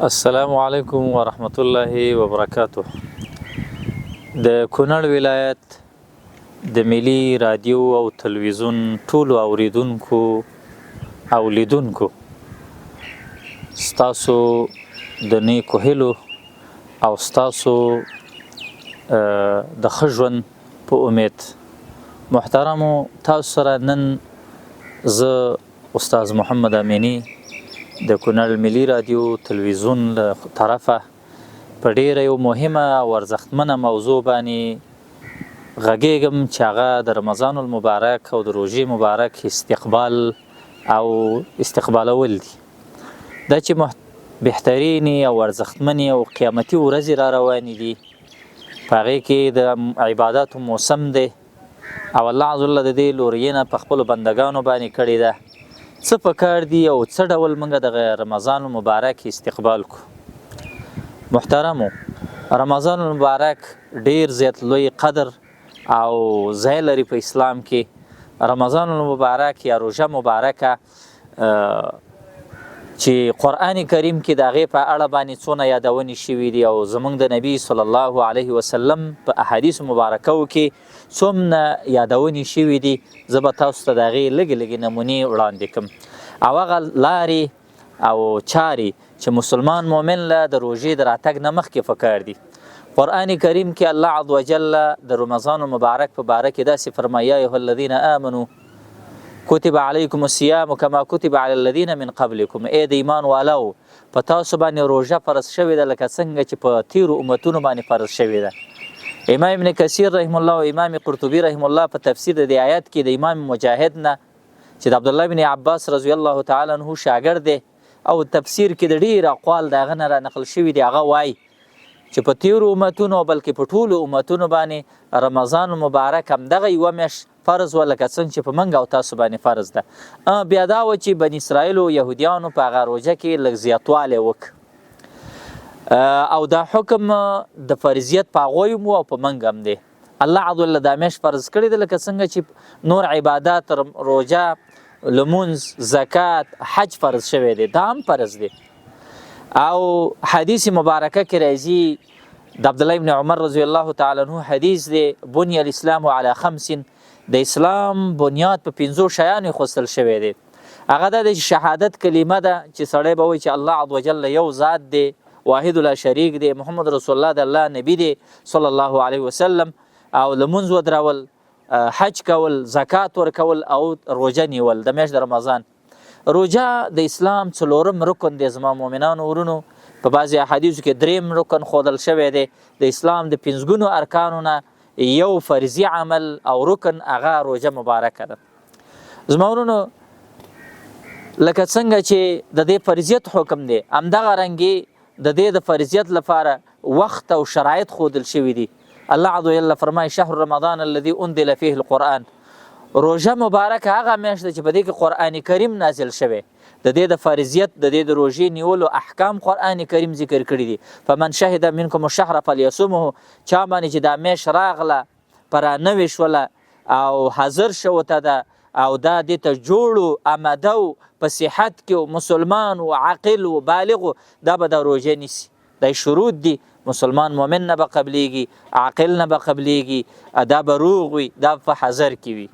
السلام علیکم ورحمت الله وبرکاته. د کونړ ولایت د ملي رادیو او تلویزیون ټولو اوریدونکو او لیدونکو ستاسو د نیکو هیلو او ستاسو د ښه ژوند په امید. محترمو، تاسو سره نن زه استاد محمد امینی د کونړ ملي رادیو تلویزیون له طرفه په ډیره یو مهمه او ارزښتمنه موضوع باندې غږیږم چې هغه د رمضان المبارک او د روژې مبارک استقبال او استقبالول دي. دا چې بهترینې او ارزښتمنې او قیامتي ورځې را روانې دي، په هغې کې د عباداتو موسم دی او الله عز وجل د دې لورینه په خپلو بندګانو باندې کړې ده. څه پکار دي او څه ډول موږ د رمضان المبارک استقبال کو؟ محترمو، رمضان المبارک ډیر زیات لوی قدر او ځای لري په اسلام کې. رمضان المبارک یا روژه مبارکه چې قرآن کریم کې د هغې په اړه باندې څونه یادونې شوي دي او زموږ د نبی صلی الله علیه وسلم په احادیث مبارکو کې څومره یادونې شوي دي، زه به تاسو ته د هغې لږې لږې نمونې وړاندې کړم. او هغه لارې او چارې چې مسلمان مؤمن له د روژې د راتګ نه مخکې پکار دي. قرآن کریم کې الله عز وجل د رمضان مبارک په باره کې داسې فرمایي: یا ایها الذین آمنوا کتب علیکم الصیام کما کتب علی الذین من قبلکم. ای د ایمان والو، په تاسو باندې روژه فرض شوې ده لکه څنګه چې په تیرو امتونو باندې فرض شوې ده. امام ابن کثیر رحم الله او امام قرطبي رحم الله په تفسیر د دې آیت کې د امام مجاهد نه چې د عبدالله بن عباس رضی الله تعالی عنه شاګرد دی او تفسیر کې د ډېر اقوال د هغه نه را نقل شوي دي، هغه وایي چې په تیرو امتونو بلکې په ټولو امتونو باندې رمضان مبارک همدغه یوه میاشت فرض و لکه څنګه چې په موږ او تاسو باندې فرض ده. بیا دا و چې بني اسرائیل او یهودیانو په هغه روژه کې لږ زیاتوالی وکړ او دا حکم د فرضیت په هغوی هم او په موږ هم دی. الله عز وجل دا میاشت فرض کړې ده لکه څنګه چې نور عبادات، روژه، لمونځ، زکات، حج فرض شوی دی، دا هم فرض دی. او حدیث مبارکه کې راځي د عبدالله بن عمر رضی الله تعالی عنه حدیث دی: بنی الاسلام علی خمس. د اسلام بنیاد په 5 شیانو خصل شوی دی. هغه دا د شهادت کلمه ده چې سړی به وایي چې الله عز وجل یو ذات دی، واحد لا شریک دی، محمد رسول الله د الله نبی دی صلی الله علیه وسلم، او لمونځ ودرول، حج کول، زکات ورکول او روژه نیول د میاشت د رمضان. روژه د اسلام څلورم رکن دی. زما مؤمنانو ورونو، په بعضې احادیثو کې دریم رکن ښودل شوی دی. د اسلام د 5 ارکانو نه یو فرضي عمل او رکن هغه روژه مبارکه ده. زما ورونو، لکه څنګه چې د دې فرضیت حکم دی، همدغه رنګې د دې د فرضیت لپاره وخت او شرایط ښودل شوي دي. الله عز وجل فرمایي: شهر رمضان الذي انزل فيه القرآن. روژه مبارکه هغه میاشت ده چې په دې کې قرآن کریم نازل شوی. د دې د فرضیت، د دې د روژې نیولو احکام قرآن کریم ذکر کړي دي. فمن شهد منکم الشهر فلیصمه. چا باندې چې دا میاشت راغله، په رانوې شوله او حاضر شو ته ده او دا دې ته جوړ آمده و په صحت کې مسلمان و عاقل و بالغ، دا به د روژې نیسي. دا شروط دي. مسلمان مؤمن نه به قبلیږي، عاقل نه به قبلیږي، دا به روغ وي، دا په حاضر کې وي.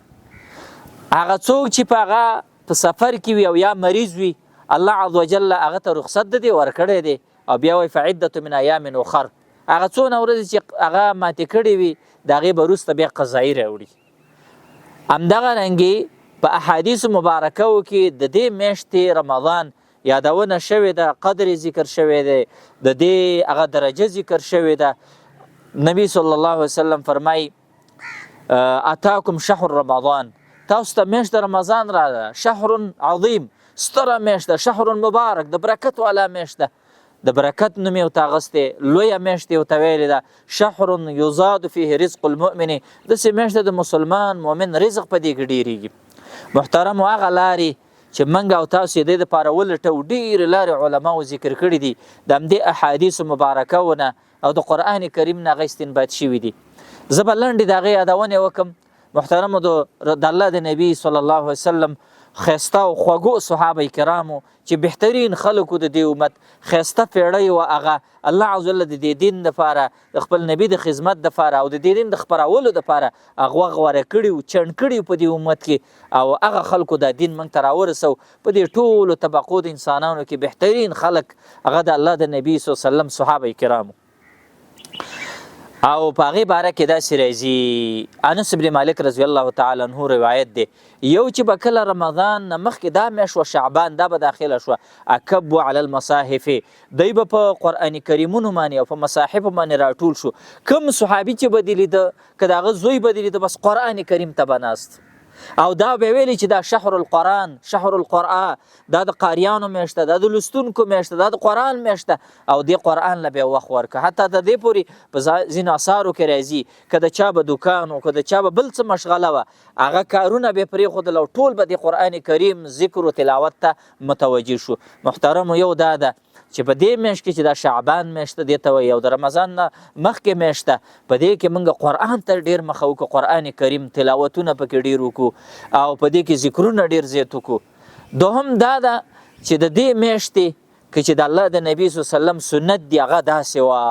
هغه څوک چې په هغه په سفر کې وي او یا مریض وي، الله عز وجل هغه ته رخصت د دې ورکړی دی او بیا وایي فعدة من ایام اخر. هغه څونه ورځې چې هغه ماتې کړې وي د هغې به وروسته بیا قضایي راوړي. همدغه رنګې په احادیثو مبارکو کې د دې میاشتې رمضان یادونه شوې ده، قدر ذکر شوی دی، د دې هغه درجه ذکر شوې ده. نبی صلی الله علیه وسلم فرمایي: اتاکم شهر رمضان. تاسو ته میاشت د رمضان را ده، شهر عظیم، ستره میاشت ده، شهر مبارک، د برکت والا میاشت ده. د برکت نوم یې ورته اخیستی، لویه میاشت یې ورته ویلې ده. شهر یزاد فیه رزق المؤمن. داسې میاشت ده د مسلمان مؤمن رزق په دې کې ډېرېږي. محترمو، هغه لارې چې موږ او تاسو یې دې دپاره ولټو، ډېرې لارې علماو ذکر کړي دي، د همدې احادیثو مبارکونه او د قرآن کریم نه هغه استنباط شوي دي. زه به لنډې د هغې یادونې وکړم. محترمو، د الله د نبی صلی الله علیه وسلم ښایسته او خوږو صحابه کرامو چې بهترین خلکو د دې امت ښایسته پیړۍ وه هغه الله عز وجل د دې دین دپاره د خپل نبي د خدمت دپاره او د دې دین د خپرولو دپاره هغه غوره کړي وو چڼ کړي په دې امت کې او هغه خلکو دا دین موږ ته راورسو په دې ټولو طبقو د انسانانو کې بهترین خلک هغه د الله د نبي صلی الله علیه وسلم صحابه کرامو او په هغې باره کې داسې راځي انس بن مالک رضی الله تعالی عنه روایت دی یو چې به کله رمضان نه مخکې دا میاشت وه شعبان دا به داخله شوه اکبو علی المصاحف دی به په قرآن کریمونو باندې او په مصاحفو باندې راټول شو کوم صحابي چې به دې لیده که د هغه زوی به دې لیده بس قرآن کریم ته به ناست او دا به ویلي چې دا شهر القرآن شهر القرآن دا د قاریانو میاشته دا د لوستونکو میاشته دا د قرآن میاشته او دې قرآن له به وخت ورکړه حتی د دې پورې په ځینو اثارو کې راځي که د چا به دوکان و که د چا به بل څه مشغله وه هغه کارونه به پرېښودل او ټول به د قرآن کریم ذکر و تلاوت ته متوجه شو محترمو یو دا ده چې په دې میاشت کې چې دا شعبان میاشته دې ته وایي او د رمضان نه مخکې میاشته په دې کې موږ قرآن ته ډېر مخه وکړو قرآن کریم تلاوتونه پکې ډېر وکړو او په دې کې ذکرونه ډېر زیات وکړو دوهم دا ده چې د دې میاشتې که چې د الله د نبي صلی الله علیه وسلم سنت دی هغه داسې وه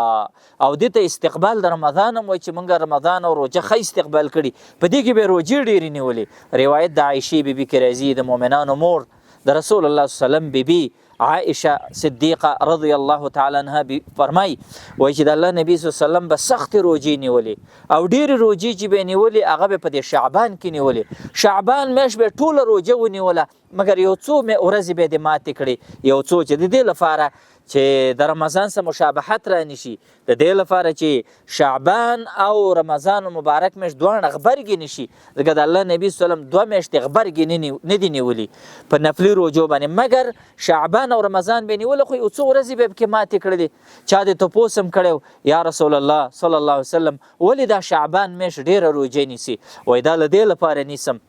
او دې ته استقبال د رمضان هم وایي چې موږ رمضان او روژه ښه استقبال کړي په دې کې به روژې ډېرې نیولې روایت د عایشې بیبي کې راځي د مؤمنانو مور د رسول الله صلی الله علیه وسلم بیبي عائشه صدیقه رضی الله تعالی عنها فرمای وایي چې د الله نبی صلی الله علیه وسلم به سختې روژې نیولې او ډېرې روژې چې به نیولې هغه به په دې شعبان کې نیولې شعبان میاشت به ټوله روژه ونیوله مګر یو څو ورځې به یې ماتې کړې یو څو چې د دې لپاره چې د رمضان سره مشابهت را نشي د دې لپاره چې شعبان او رمضان مبارک میاشت دواړه غبرګې نشي ځکه د الله نبي صلی الله علیه وسلم دوه میاشتې غبرګې نه دي نیولي په نفلي روژو باندې مګر شعبان او رمضان به یې نیوله خو یو څو ورځې به یې پکې ماتې کړلې چا دې تپوس هم کړی یا رسول الله صلی الله علیه وسلم ولې دا شعبان میاشت ډېره روژې نیسي وایي دا له دې لپاره نیسم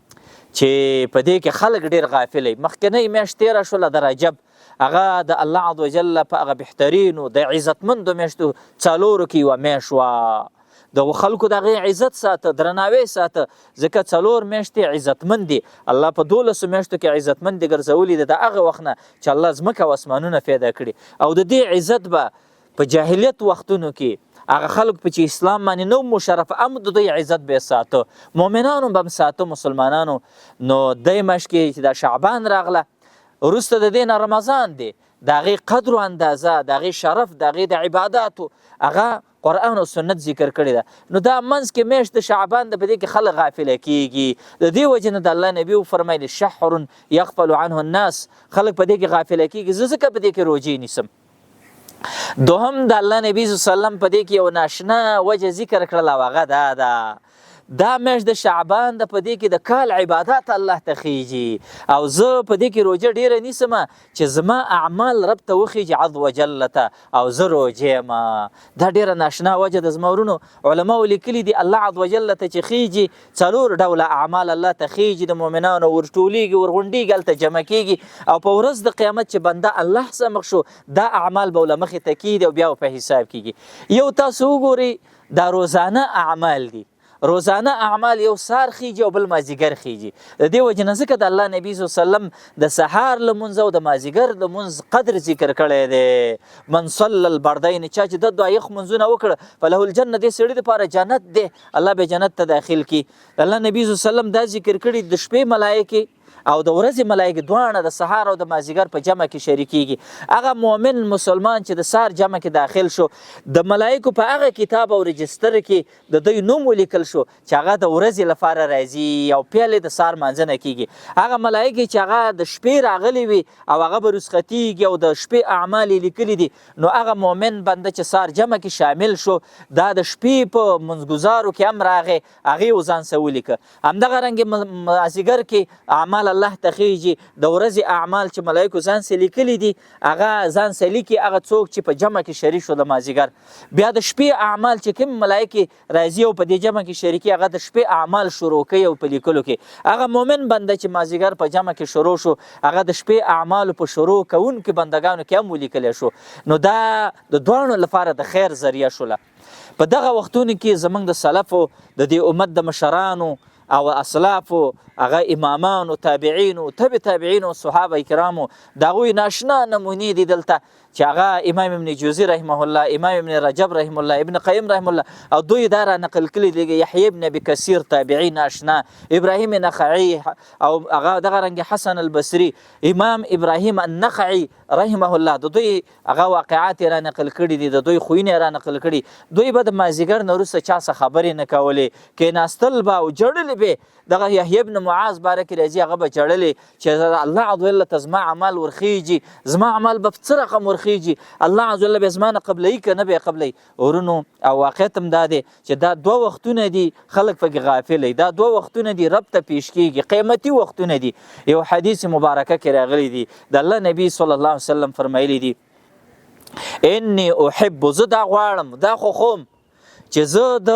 چې په دې کې خلک ډېر غافل وي مخکینۍ میاشت تېره شوله د رجب هغه د الله عز وجل په هغه بهترینو د عزتمندو میاشتو څلورو کې یوه میاشت وه د خلکو د هغې عزت ساته درناوی ساته ځکه څلور میاشتې عزتمند دي الله په 12 میاشتو کې عزتمند دي ګرځولي د هغه وخت نه چې الله ځمکه او اسمانونه پیدا کړي او د دې عزت به په جاهلیت وختونو کې هغه خلک په چې اسلام باندې نو مشرف هم د دوی عزت به ساته مؤمنانو به هم ساته مسلمانانو نو دې میاشت کې چې دا شعبان راغله وروسته د دې نه رمضان دی د هغې قدر و اندازه د هغې شرف د هغې د عباداتو هغه قرآن او سنت ذکر کړی ده نو دا منځ کې میاشت د شعبان ده په دې کې خلک غافله کیږي د دې وجې نه د الله نبي وفرمیل شهر یغفل عنه الناس خلک په دې کې غافله کیږي زه ځکه په دې کې روژې نیسم دوهم د الله نبي صلی الله علیه وسلم په دې کې یو ناشنا وجه ذکر کړله او هغه دا ده دا میاشت د شعبان د په دې کې د کال عبادات الله ته خیږي او زه په دې کې روژه ډېره نیسم چې زما اعمال رب ته وخیږي عز وجل ته او زه روژه یم دا ډېره ناشنا وجه د زما ورونو علماو لیکلي دي الله عز وجل ته چې خیږي څلور ډوله اعمال الله ته خیږي د مؤمنانو ورټولېږي ورغونډېږي هلته جمع کېږي او په ورځ د قیامت چې بنده الله سره مخ شو دا اعمال به له مخې ته کېږي او بیا په حساب کېږي یو تاسو وګورئ دا روزانه اعمال دي روزانه اعمال یو سار خیږي او بل مازیګر خیږي د دې وجې نه ځکه د الله نبي صلی الله علیه وسلم د سهار لمونځ او د مازیګر لمونځ قدر ذکر کړی دی من صلی البردین چا چې د دوه یخ منځونه وکړه فله الجنه دې سړي دپاره جنت دی الله به جنت ته داخل کړي د الله نبي صلی الله علیه وسلم دا ذکر کړي د شپې ملایکې او د ورځې ملایکې دواړه د سهار او د مازیګر په جمع کې شریکېږي هغه مؤمن مسلمان چې د سهار جمع کې داخل شو د ملایکو په هغه کتاب او رجستر کې د دوی نوم ولیکل شو چې هغه د ورځې لپاره راځي او پیلې د سهار مانځنه کېږي هغه ملایکې چې هغه د شپې راغلي وي او هغه به رسختېږي او د شپې اعمال یې لیکلي دي نو هغه مؤمن بنده چې سهار جمع کې شامل شو دا د شپې په منځګزارو کې هم راغی هغې یې ځان سره ولیکه همدغه رنګې مازیګر کې اعمال الله ته خیږي د ورځې اعمال چې ملایکو ځان سره لیکلي دي هغه ځان سره لیکي هغه څوک چې په جمع کې شریک شو د مازیګر بیا د شپې اعمال چې کوم ملایکې راځي او په دې جمع کې شریکي هغه د شپې اعمال شروع کوي او په لیکلو کې هغه مؤمن بنده چې مازیګر په جمع کې شروع شو هغه د شپې اعمالو په شروع کوونکو بندګانو کې هم ولیکلی شو نو دا د دواړو لپاره د خیر ذریعه شوله په دغه وختونو کې زموږ د سلفو د دې امت د مشرانو او اسلافو هغه امامانو تابعینو تبع تابعینو صحابه کرامو د هغوی ناشنا نمونې دي دلته چې هغه امام ابن جوزی رحمه الله، امام ابن رجب رحمه الله، ابن قیم رحمه الله، او دوی دا را نقل کړي دي. یحیی ابن ابي کثیر تابعی ناشنا، ابراهیم نخعی او هغه دغه رنګ حسن البصری، امام ابراهیم النخعی رحمه الله، د دوی هغه واقعات را نقل کړي دي، د دوی خوینه را نقل کړي. دوی به د مازیګر نه وروسته چا څه خبرې نه کولې، کېناستل به او جړلې به. دغه یحیی ابن معاذ باره کې راځي، هغه به جړلې چې الله عز وجل ته زما عمل ورخیږي، زما عمل به څه رقم ورخیږي، الله عز وجل به زما نه قبلوي که نه به یې قبلوي. ورونو او واقعیت هم دا دی چې دا دوه وختونه دي خلک پکې غافل دي، دا دوه وختونه دي رب ته پیش کېږي، قیمتي وختونه دي. یو حدیث مبارکه کې راغلی دی، د الله نبی صلی الله علیه وسلم فرمایلی دی انی احب، زه دا غواړم، دا خو خوم چې زه د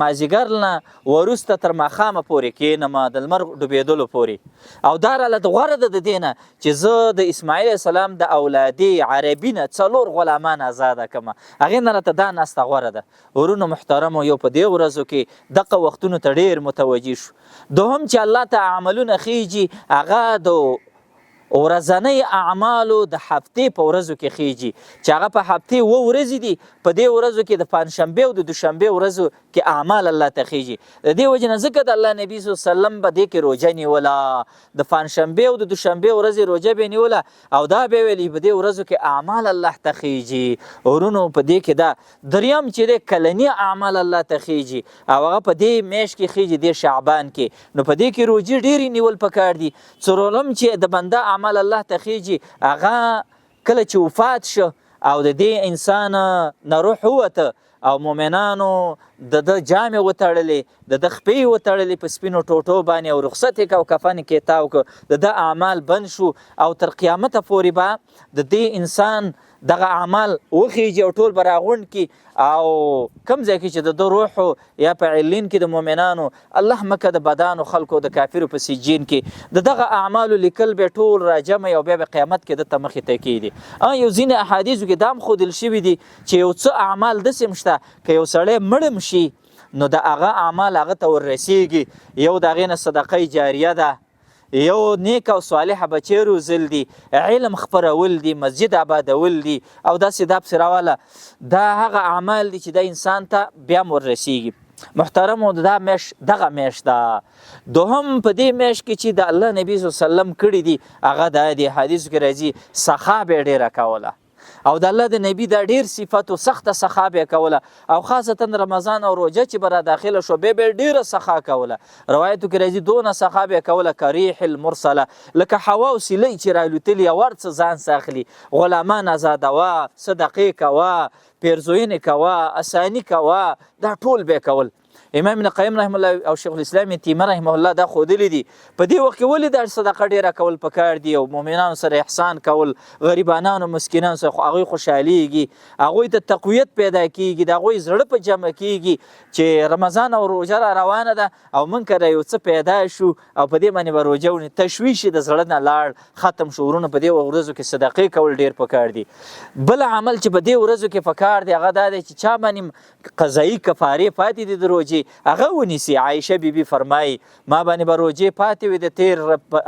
مازیګر نه وروسته تر ماښامه پورې کښېنم د لمر ډوبېدلو پورې، او دا راله غوره ده د دې نه چې زه د اسماعیل السلام د اولادې عربي نه 4 غلامان ازاده کړم، هغې نه راته دا ناسته غوره ده. ورونو محترمو، یو په دې ورځو کې دغه وختونو ته ډېر متوجه شو. دوهم چې الله ته عملونه خیږي، هغه د ورځنۍ اعمالو د هفتې په ورځو کې خیږي، چې هغه په هفتې 2 ورځې دي. په دې ورځو کې د پنجشنبې او د دوشنبې ورځو کې اعمال الله ته خیږي. د دې وجې نه ځکه د الله نبي صلی الله علیه وسلم به دې کې روژه نیوله، د پنجشنبې او د دوشنبې ورځې روژه به نیوله، او دا به ویلي په دې ورځو کې اعمال الله ته خیږي. ورونو په دې کې دا دریم چې د کلني اعمال الله ته خیږي، او هغه په دې میاشت کې خیږي، د شعبان کې. نو په دې کې روژې ډېرې نیول پکار دي. څلورم چې د بنده عمل الله ته خیږي، هغه کله چې وفات شو او د دې انسان نه روح ووته او مؤمنانو د جامې وتړلې، د خپې وتړلې په سپینو ټوټو باندې، او رخصت یې کو، کفن کې تاو کو، د اعمال بند شو، او تر قیامته پورې به د دې انسان دغه اعمال وخیږي او ټول به راغونډ کړي، او کوم ځای کې چې د روح یا په علین کې د مؤمنانو الله مکه د بدانو خلکو د کافرو په سجین کې دغه اعمالو لیکل به ټول راجمع، او بیا به قیامت کې د مخې ته کېږي. یو ځینې احادیثو کې دام ښودل شوي دي چې یو څه اعمال داسې هم شته که یو سړی مړ شي نو د هغه اعمال هغه ته وررسیږي. یو د هغې نه صدقه جاریه ده، یو نیک او صالح بچی روزل دي، علم خپرول دي، مسجد آبادول دي، او داسې دا پسې راواله. دا هغه اعمال دي چې د انسان ته بیا وررسیږي. محترمو، دا میاشت دغه میاشت ده. دوهم په دې میاشت کې چې د الله نبي صلی الله علیه وسلم کړي دي، هغه دا د حدیثو کې راځي سخا به ډېره کوله، او د الله د نبی دا ډیر صفت او سخته سخا به کوله، او خاصتا رمضان او روزه چې بر داخله شو به ډیره سخا کوله. روایتو کې راځي دونه سخا به کوله کریح المرسله، لکه حوا او سلی چې رالوتلی ورڅ ځان ساخلی، غلامان آزادوا، صدقې کوا، پیرزوینې کوا، اسانی کوا، دا ټول به کول. امام ابن قیم رحمه الله او شیخ الاسلام تیمه رحمه الله دا خودلی دي. په دې وخت کې ولې د صدقه ډیره کول پکار دي، او مؤمنانو سره احسان کول، غریبانو مسکینانو سره هغه خوشحاليږي، هغه ته تقویت پیدا کیږي، دا هغه زړه په جمع کیږي چې رمضان او روزه را روانه ده، او من کړه یو څه پیدا شو، او په دې باندې روزهونه تشویش د زړه نه لاړ ختم شو. ورونه په دې ورځو کې صدقې کول ډیر پکار دي. بل عمل چې په دې ورځو کې پکار دي هغه دا دی چې چا باندې قضایي کفاره پاتې دي د روزې هغه ونیسي. عایشه بیبي فرمایي ما باندې به روزې پاتې وي د تیر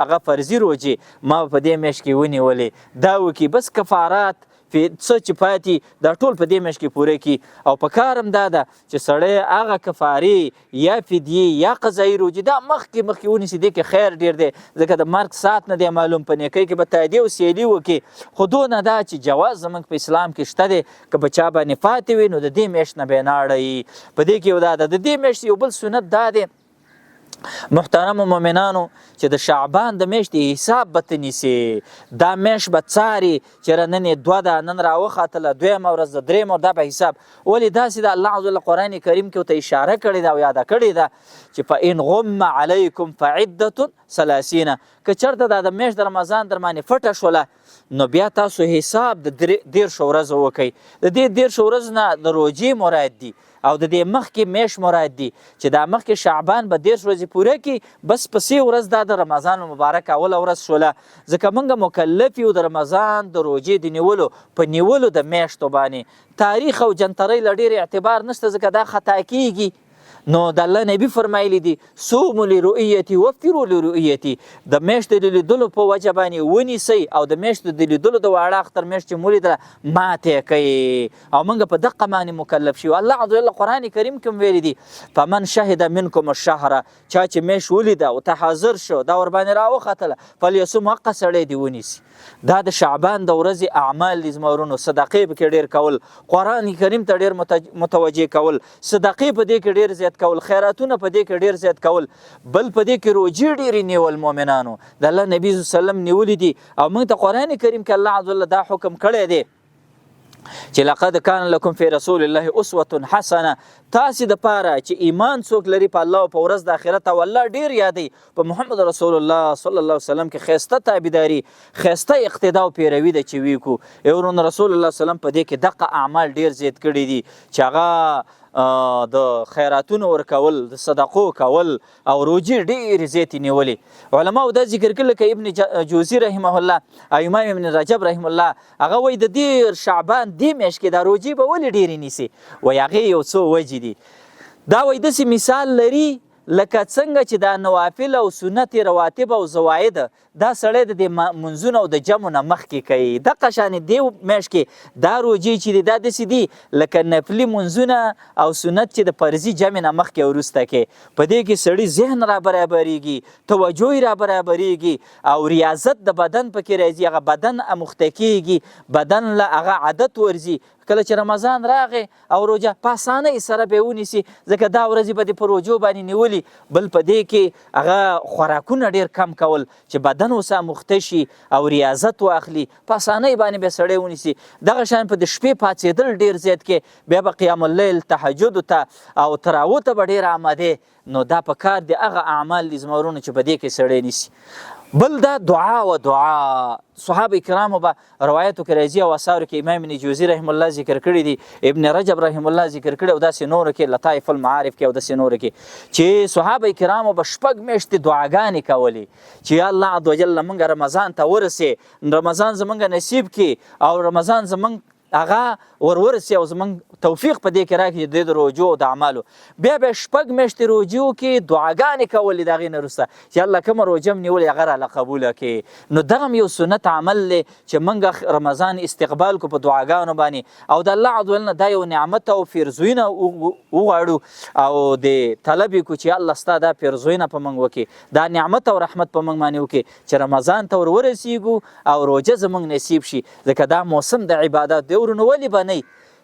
هغه فرضي روزې، ما په دې میاشت کې ونیولې، دا وکړي بس کفارات څه چې پاتې دا ټول په دې میاشت کې پوره کړي. او په کار هم دا ده چې سړی هغه کفارې یا فدیې یا قضایي روزې دا مخکې ونیسي، دې کې خیر ډېر دی، ځکه د مرګ ساعت نه دی معلوم، په نیکۍ کې به تادیه او سیالي وکړي. خو دونه دا چې جواز زموږ په اسلام کې شته دی، که به چا باندې پاتې وي نو د دې میاشت نه به یې نه اړوي. په دې کې یو دا ده. د دې میاشت یو بل سنت دا دی محترم مومنانو چې د شعبان د میاشتې حساب به ته نیسي، دا میاشت به څاري چې نن یې 2 ده، نن راوختله 2مه ورځ ده، 3مه، دا به حساب. ولې داسې د الله عز وجل قرآن کریم کې ورته اشاره کړې ده او یاده کړې ده چې فإن غم علیکم فعدة 30، که چېرته دا د میاشت د رمضان در باندې پټه شوله نو بیا تاسو حساب د 13 ورځو وکئ. د دې 13 ورځو نه د روژې مراد دي، او د دې مخکې میاشت مراد دي چې دا مخکې شعبان به 13 ورځې پوره کړي، بس پسې ورځ دا د رمضان مبارک اوله ورځ شوله. ځکه موږ مکلف یو د رمضان د روژې د نیولو په نیولو د میاشتو باندې. تاریخ او جنترۍ له ډېر اعتبار نشته، ځکه دا خطا کیږي. نو د الله نبی فرمایلی دي صوموا لرؤیتي وافطروا لرؤیتي د میاشتې د لیدلو په وجه باندې ونیسئ او د میاشتې د لیدلو د واړه اختر میاشت چې مو لیدله ماتې کوي او موږ په دقه باندې مکلف شو. الله عز وجل قرآن کریم کې ویلی دي فمن شهد منکم الشهر چا چې میاشت ولیده او ته حاضر شو دا ورباندې راوختله فلیصم حقه سړی دې ونیسي. دا د شعبان د ورځې اعمال دي زمورونو صدقې پکې ډېر کول قرآن کریم ته ډېر متوجه کول صدقې په دې کې ډېر زیات کول خیراتونه په دې کې ډېر زیات کول بل په دې کې روجې ډېرې نیول مؤمنانو د الله نبي صلی الله علیه وسلم نیولي دي او موږ ته قرآن کریم کې الله عز وجل دا حکم کړی دی چې لقد کان لکم فی رسول الله اسوه حسنه تاسې دپاره چې ایمان څوک لري په الله او په ورځ د آخرت او الله ډېر یادوي په محمد رسول الله صلی الله علیه وسلم کې ښایسته تابعداري ښایسته اقتدا او پیروي ده چې وی کړو. ورونه رسول الله وسلم په دې کې دقه اعمال ډېر زیات کړي دي چې هغه د خیراتونو ورکول د صدقو کول او روجې ډېرې زیاتې نیولې. علماو دا ذکر کړل لکه ابن جوزي رحمه الله او امام ابن رجب رحمه الله هغه وایي د دې شعبان دې میاشت کې دا روجې به ولې ډېرې نیسي وایي هغې یو څو وجې دي. دا وایي داسې مثال لري لکه څنګه چې دا نوافل او سنت رواتب او زواید دا سړی د دې منځونه او د جمع نه مخکې کوي. دقه شانې دې میاشت کې دا روجې چې دي دا داسې دي لکه نفلي منځونه او سنت چې د فرضي جمع نه مخکې او وروسته کې په دې کې سړي ذهن را برابریږي توجه یې را برابریږي او ریاضت د بدن پکې راځي هغه بدن اموخته کېږي بدن له هغه عادت ورځي. کله چې رمضان راغی او روجه په اسانۍ سره به ونیسي ځکه دا ورځې به دې په روجو باندې نیولي بل په دې کې هغه خوراکونه ډېر کم کول چې بدن اوس اموخته شي او ریاضت واخلي په اسانۍ باندې به سړی ونیسي. دغه شان په د شپې پاڅېدل ډېر زیات کې بیا به قیام اللیل تهجد ته او تراوح ته به ډېر آماده نو دا په کار دی هغه اعمال دي زمورونو چې په دې کې سړی نیسي. بل دا دعا و دعا صحابه کرامو به روایتو کې راځي او اثارو کې امام ابن جوزي رحم الله ذکر کړی دي ابن رجب رحم الله ذکر کړی او داسې نورو کې لطائف المعارف کې او داسې نورو کې چې صحابه کرامو به شپږ میاشتې دعاګانې کولې چې یا الله عز وجل موږ رمضان ته ورسې رمضان زموږ نصیب کې او رمضان زموږ هغه ورورسي او زموږ توفیق په دې کې راکړي د روجو او د اعمالو. بیا به شپږ میاشتې روجو کې دعاګانې کولې د هغې نه وروسته چې الله کومه روجه م نیولې هغه راله قبوله کړي. نو دغه یو سنت عمل دی چې موږ رمضان استقبال کو په دعاګانو باندې او د الله عز وجل نه دا یو نعمت او پیرزوینه وغواړو او د طلب یې کو چې الله ستا دا پیرزوینه په موږ وکړي دا نعمت او رحمت په موږ باندې وکړي چې رمضان ته ورورسیږو او روجه زموږ نصیب شي ځکه دا موسم د عبادت دی. ورونو ولې به نه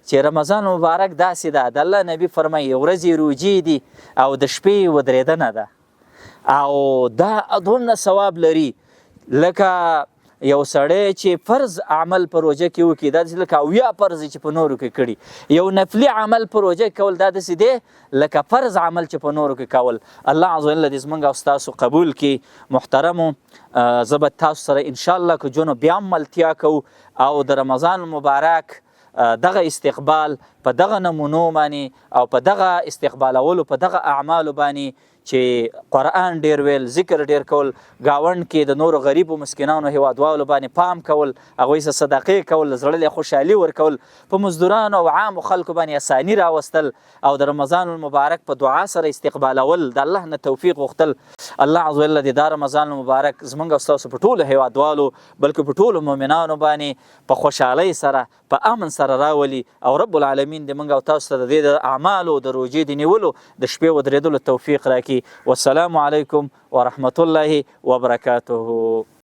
چې رمضان مبارک داسې ده د الله نبی فرمایي ورځې روجې دي او د شپې ودرېدنه ده او دا دومره ثواب لري لکه یو سړی چې فرض عمل په روجه کې وکړي دا داسې لکه اویا فرض چې په نورو کې کړي یو نفلي عمل په روجه کې کول دا داسې دی لکه فرض عمل چې په نورو کې کول. الله عز وجل دې زموږ او ستاسو قبول کړي. محترمو زه به تاسو سره انشاءالله که جونو بیا هم ملتیا کوو او د رمضان مبارک دغه استقبال په دغه نمونو باندې او په دغه استقبالولو په دغه اعمالو باندې چې قرآن ډیر ویل ذکر ډیر کول گاوند کې د نورو غریبو مسکینانو هیوادوالو باندې پام کول هغوی ته صدقې کول زړه له خوشحالي ورکول په مزدورانو او عامو خلکو باندې اساني راوستل او د رمضان المبارک په دعا سره استقبالول د الله نه توفیق غوښتل. الله عز وجل دې دا رمضان المبارک زموږ او ستاسو په ټولو هیوادوالو بلکې په ټولو مؤمنانو باندې په خوشحالۍ سره په امن سره راولي او رب العالمین دې موږ او تاسو ته د دې د اعمالو د روجې د نیولو د شپې ودرېدلو توفیق راکړي. والسلام علیکم ورحمة الله وبرکاته.